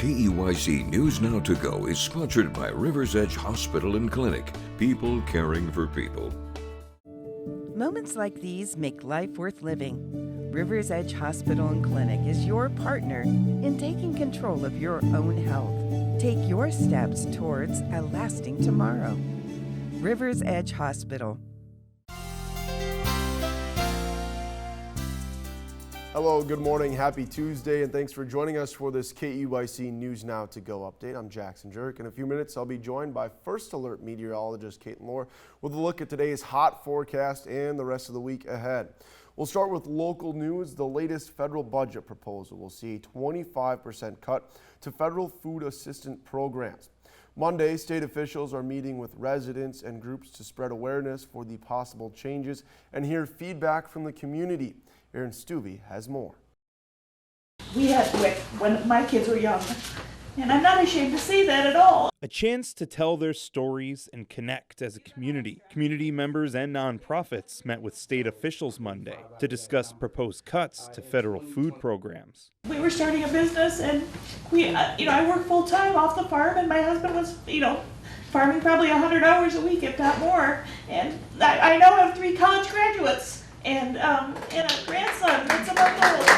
Keyc News Now to Go is sponsored by River's Edge Hospital and Clinic. People caring for people. Moments like these make life worth living. River's Edge Hospital and Clinic is your partner in taking control of your own health. Take your steps towards a lasting tomorrow. River's Edge Hospital. Hello, good morning, happy Tuesday, and thanks for joining us for this Keyc News Now to Go update. I'm Jackson Jurek. In a few minutes, I'll be joined by First Alert meteorologist Caitlyn with a look at today's hot forecast and the rest of the week ahead. We'll start with local news. The latest federal budget proposal will see a 25% cut to federal food assistance programs. Monday, state officials are meeting with residents and groups to spread awareness for the possible changes and hear feedback from the community. Aaron Stuvey has more. We had WIC when my kids were young, and I'm not ashamed to say that at all. A chance to tell their stories and connect as a community. Community members and nonprofits met with state officials Monday to discuss proposed cuts to federal food programs. We were starting a business, and I work full time off the farm, and my husband was, farming probably 100 hours a week, if not more. And I now have 3 college graduates. And a grandson that's a month old.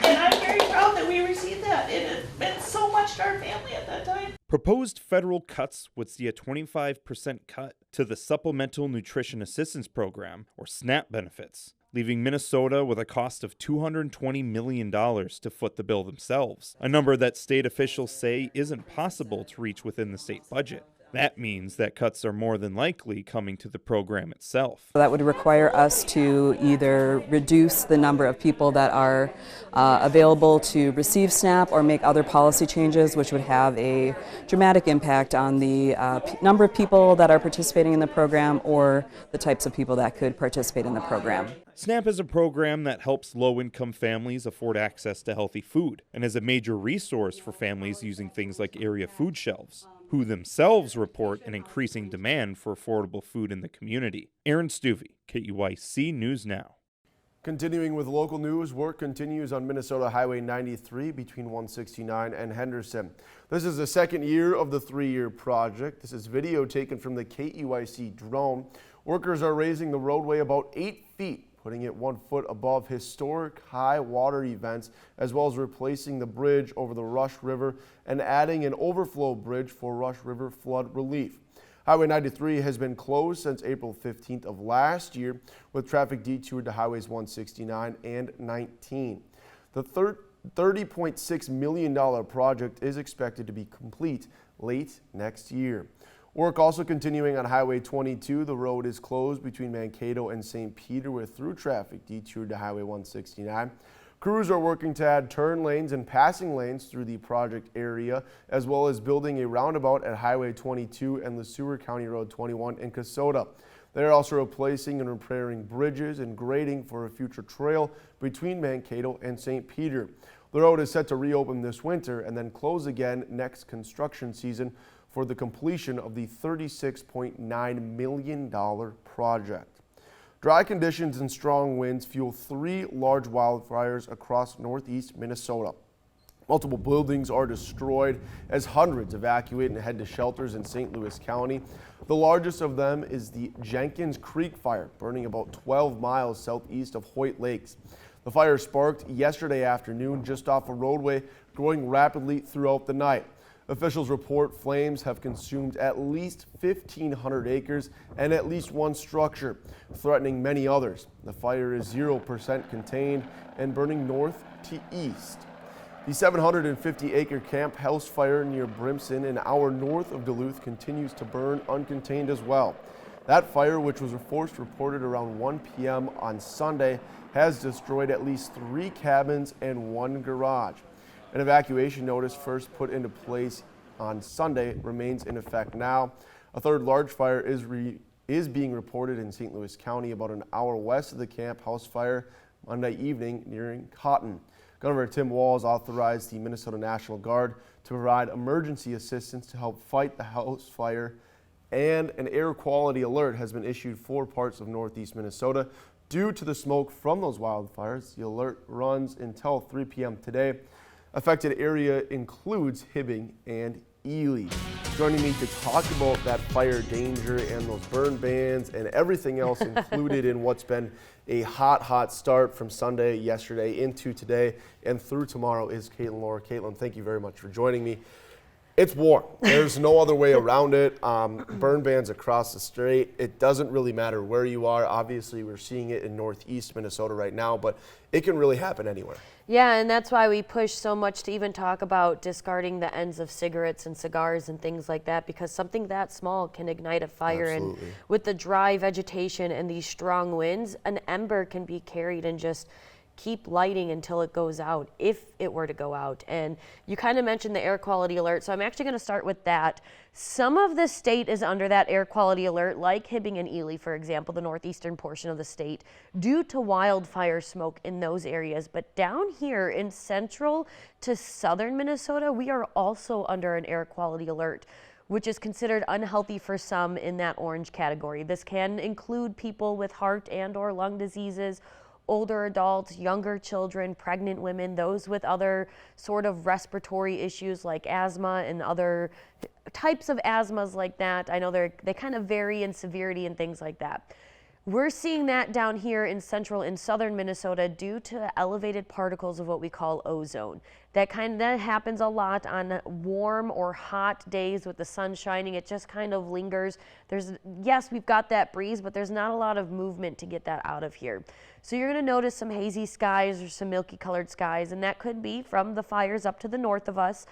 And I'm very proud that we received that. It meant so much to our family at that time. Proposed federal cuts would see a 25% cut to the Supplemental Nutrition Assistance Program, or SNAP benefits, leaving Minnesota with a cost of $220 million to foot the bill themselves, a number that state officials say isn't possible to reach within the state budget. That means that cuts are more than likely coming to the program itself. That would require us to either reduce the number of people that are available to receive SNAP or make other policy changes, which would have a dramatic impact on the number of people that are participating in the program or the types of people that could participate in the program. SNAP is a program that helps low-income families afford access to healthy food and is a major resource for families using things like area food shelves, who themselves report an increasing demand for affordable food in the community. Aaron Stuvey, Keyc News Now. Continuing with local news, work continues on Minnesota Highway 93 between 169 and Henderson. This is the second year of the 3-year project. This is video taken from the Keyc drone. Workers are raising the roadway about 8 feet, putting it 1 foot above historic high water events, as well as replacing the bridge over the Rush River and adding an overflow bridge for Rush River flood relief. Highway 93 has been closed since April 15th of last year, with traffic detoured to Highways 169 and 19. The $30.6 million project is expected to be complete late next year. Work also continuing on Highway 22. The road is closed between Mankato and St. Peter with through traffic detoured to Highway 169. Crews are working to add turn lanes and passing lanes through the project area, as well as building a roundabout at Highway 22 and the Seward County Road 21 in Kasota. They're also replacing and repairing bridges and grading for a future trail between Mankato and St. Peter. The road is set to reopen this winter and then close again next construction season for the completion of the $36.9 million project. Dry conditions and strong winds fuel 3 large wildfires across northeast Minnesota. Multiple buildings are destroyed as hundreds evacuate and head to shelters in St. Louis County. The largest of them is the Jenkins Creek fire, burning about 12 miles southeast of Hoyt Lakes. The fire sparked yesterday afternoon just off a roadway, growing rapidly throughout the night. Officials report flames have consumed at least 1,500 acres and at least 1 structure, threatening many others. The fire is 0% contained and burning north to east. The 750-acre Camp House fire near Brimson, an hour north of Duluth, continues to burn uncontained as well. That fire, which was first reported around 1 p.m. on Sunday, has destroyed at least 3 cabins and 1 garage. An evacuation notice first put into place on Sunday remains in effect now. A third large fire is being reported in St. Louis County about an hour west of the Camp House fire Monday evening nearing Cotton. Governor Tim Walz authorized the Minnesota National Guard to provide emergency assistance to help fight the house fire, and an air quality alert has been issued for parts of northeast Minnesota due to the smoke from those wildfires. The alert runs until 3 p.m. today. Affected area includes Hibbing and Ely. Joining me to talk about that fire danger and those burn bans and everything else included in what's been a hot start from Sunday, yesterday, into today, and through tomorrow is Caitlyn Lohr. Caitlyn, thank you very much for joining me. It's warm. There's no other way around it. Burn bans across the state. It doesn't really matter where you are. Obviously, we're seeing it in northeast Minnesota right now, but it can really happen anywhere. Yeah, and that's why we push so much to even talk about discarding the ends of cigarettes and cigars and things like that, because something that small can ignite a fire. Absolutely. And with the dry vegetation and these strong winds, an ember can be carried and just keep lighting until it goes out, if it were to go out. And you kind of mentioned the air quality alert, so I'm actually going to start with that. Some of the state is under that air quality alert, like Hibbing and Ely, for example, the northeastern portion of the state, due to wildfire smoke in those areas. But down here in central to southern Minnesota, we are also under an air quality alert, which is considered unhealthy for some in that orange category. This can include people with heart and or lung diseases, older adults, younger children, pregnant women, those with other sort of respiratory issues like asthma and other types of asthmas like that. I know they kind of vary in severity and things like that. We're seeing that down here in central and southern Minnesota due to elevated particles of what we call ozone. That happens a lot on warm or hot days with the sun shining. It just kind of lingers. Yes, we've got that breeze, but there's not a lot of movement to get that out of here. So you're going to notice some hazy skies or some milky colored skies, and that could be from the fires up to the north of us,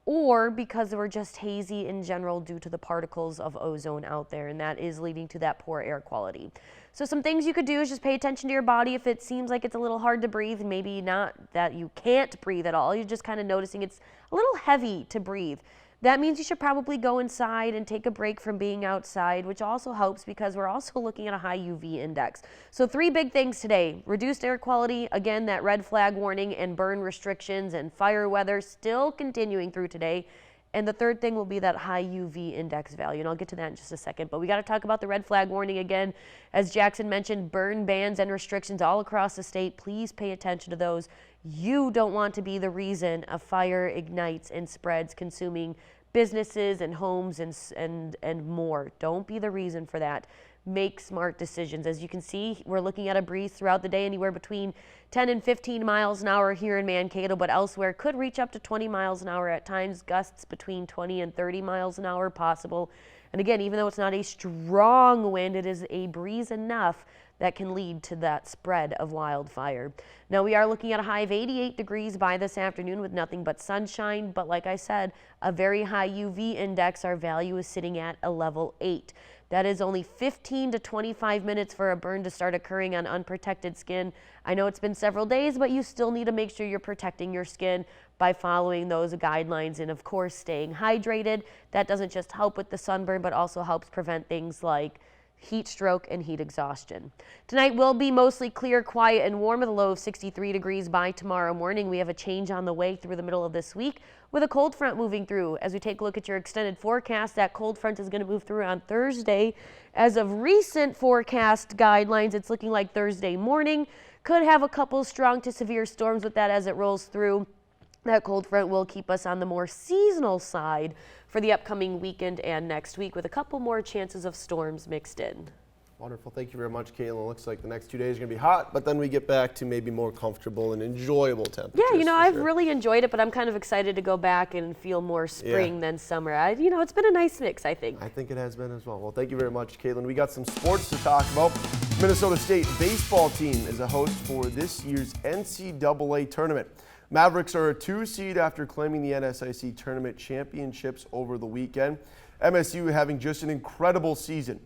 or because we're just hazy in general due to the particles of ozone out there, and that is leading to that poor air quality. So some things you could do is just pay attention to your body. If it seems like it's a little hard to breathe, maybe not that you can't breathe at all, you're just kind of noticing it's a little heavy to breathe. That means you should probably go inside and take a break from being outside, which also helps because we're also looking at a high UV index. So 3 big things today: reduced air quality, again, that red flag warning and burn restrictions and fire weather still continuing through today. And the third thing will be that high UV index value, and I'll get to that in just a second. But we got to talk about the red flag warning again. As Jackson mentioned, burn bans and restrictions all across the state. Please pay attention to those. You don't want to be the reason a fire ignites and spreads, consuming businesses and homes and more. Don't be the reason for that. Make smart decisions. As you can see, we're looking at a breeze throughout the day, anywhere between 10 and 15 miles an hour here in Mankato, but elsewhere could reach up to 20 miles an hour at times, gusts between 20 and 30 miles an hour possible. And again, even though it's not a strong wind, it is a breeze enough that can lead to that spread of wildfire. Now we are looking at a high of 88 degrees by this afternoon with nothing but sunshine, but like I said, a very high UV index. Our value is sitting at a level 8. That is only 15 to 25 minutes for a burn to start occurring on unprotected skin. I know it's been several days, but you still need to make sure you're protecting your skin by following those guidelines and, of course, staying hydrated. That doesn't just help with the sunburn, but also helps prevent things like heat stroke and heat exhaustion. Tonight will be mostly clear, quiet, and warm with a low of 63 degrees by tomorrow morning. We have a change on the way through the middle of this week with a cold front moving through. As we take a look at your extended forecast, that cold front is going to move through on Thursday. As of recent forecast guidelines, it's looking like Thursday morning. Could have a couple strong to severe storms with that as it rolls through. That cold front will keep us on the more seasonal side for the upcoming weekend and next week, with a couple more chances of storms mixed in. Wonderful. Thank you very much, Caitlyn. Looks like the next 2 days are going to be hot, but then we get back to maybe more comfortable and enjoyable temperatures. Yeah, I've really enjoyed it, but I'm kind of excited to go back and feel more spring than summer. It's been a nice mix, I think. I think it has been as well. Well, thank you very much, Caitlyn. We got some sports to talk about. Minnesota State baseball team is a host for this year's NCAA tournament. Mavericks are a 2 seed after claiming the NSIC tournament championships over the weekend. MSU having just an incredible season,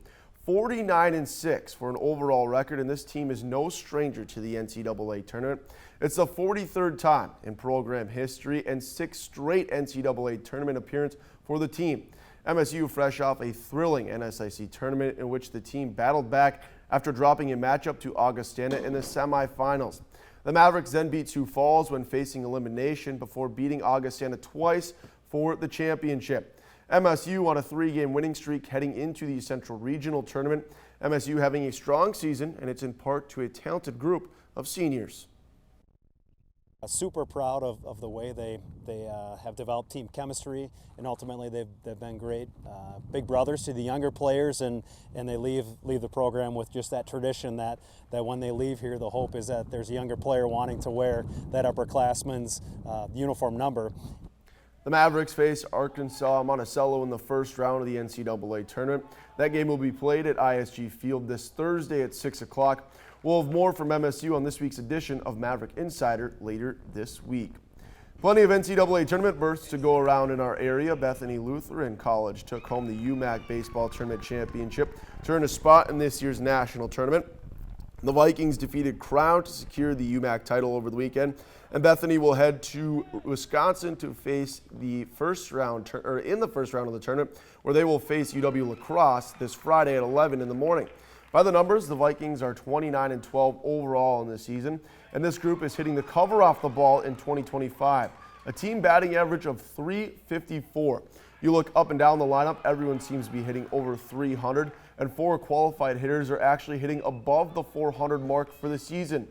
49-6 for an overall record, and this team is no stranger to the NCAA tournament. It's the 43rd time in program history and 6th straight NCAA tournament appearance for the team. MSU fresh off a thrilling NSIC tournament in which the team battled back after dropping a matchup to Augustana in the semifinals. The Mavericks then beat Sioux Falls when facing elimination before beating Augustana twice for the championship. MSU on a 3-game winning streak heading into the Central Regional Tournament. MSU having a strong season, and it's in part to a talented group of seniors. Super proud of the way they have developed team chemistry, and ultimately they've been great big brothers to the younger players, and they leave the program with just that tradition that when they leave here, the hope is that there's a younger player wanting to wear that upperclassman's uniform number. The Mavericks face Arkansas Monticello in the first round of the NCAA tournament. That game will be played at ISG Field this Thursday at 6 o'clock. We'll have more from MSU on this week's edition of Maverick Insider later this week. Plenty of NCAA tournament berths to go around in our area. Bethany Lutheran College took home the UMAC Baseball Tournament Championship to earn a spot in this year's national tournament. The Vikings defeated Crown to secure the UMAC title over the weekend, and Bethany will head to Wisconsin to face the first round of the tournament, where they will face UW La Crosse this Friday at 11 in the morning. By the numbers, the Vikings are 29-12 overall in this season, and this group is hitting the cover off the ball in 2025. A team batting average of .354. You look up and down the lineup, everyone seems to be hitting over 300, and 4 qualified hitters are actually hitting above the 400 mark for the season.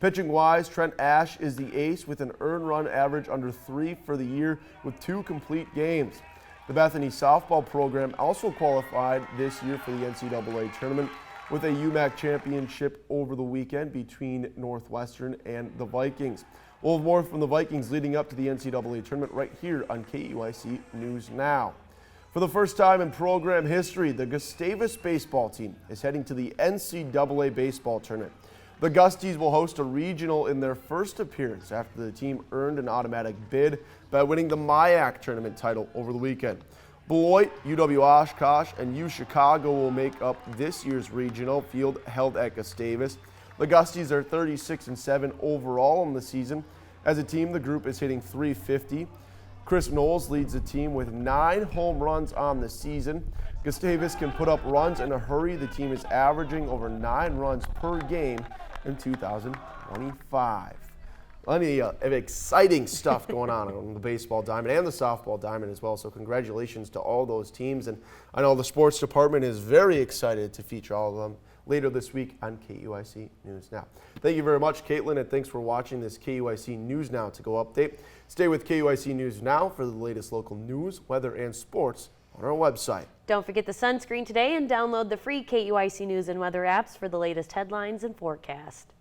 Pitching-wise, Trent Ashe is the ace with an earned run average under 3 for the year with 2 complete games. The Bethany softball program also qualified this year for the NCAA tournament with a UMAC championship over the weekend between Northwestern and the Vikings. We'll have more from the Vikings leading up to the NCAA tournament right here on KEYC News Now. For the first time in program history, the Gustavus baseball team is heading to the NCAA baseball tournament. The Gusties will host a regional in their first appearance after the team earned an automatic bid by winning the MIAC tournament title over the weekend. Beloit, UW Oshkosh, and U Chicago will make up this year's regional field held at Gustavus. The Gusties are 36-7 overall in the season. As a team, the group is hitting .350. Chris Knowles leads the team with 9 home runs on the season. Gustavus can put up runs in a hurry. The team is averaging over 9 runs per game in 2025. Plenty of exciting stuff going on the baseball diamond and the softball diamond as well. So congratulations to all those teams. And I know the sports department is very excited to feature all of them later this week on KEYC News Now. Thank you very much, Caitlyn, and thanks for watching this KEYC News Now to Go update. Stay with KEYC News Now for the latest local news, weather, and sports on our website. Don't forget the sunscreen today and download the free KEYC News and Weather apps for the latest headlines and forecast.